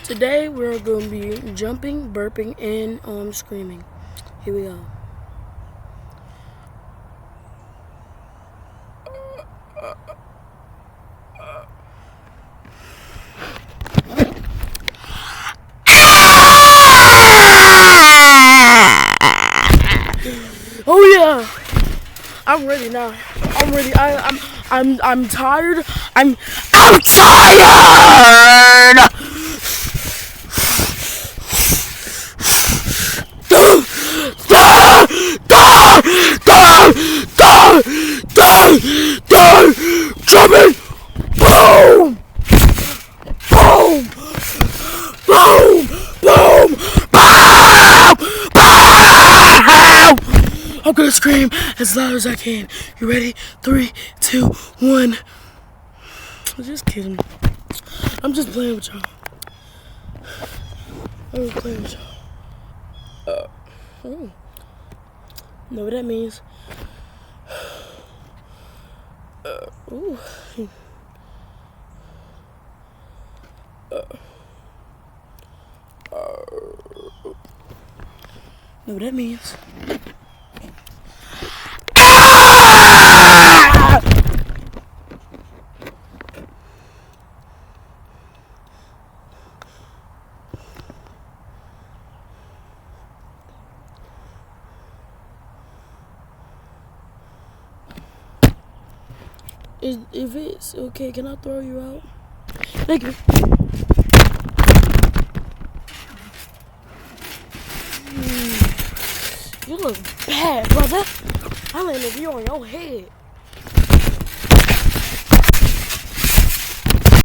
Today we're going to be jumping, burping, and screaming. Here we go. Oh yeah, I'm ready now. I'm ready. I'm tired. I'm tired. Jumping! Boom! Boom! Boom! Boom! Boom! Boom! I'm gonna scream as loud as I can. You ready? 3, 2, 1. I'm just kidding. I'm just playing with y'all. I'm just playing with y'all. Know what that means? Ooh. Know what that means? If it's okay, can I throw you out? Thank you. You look bad, brother. I landed you on your head.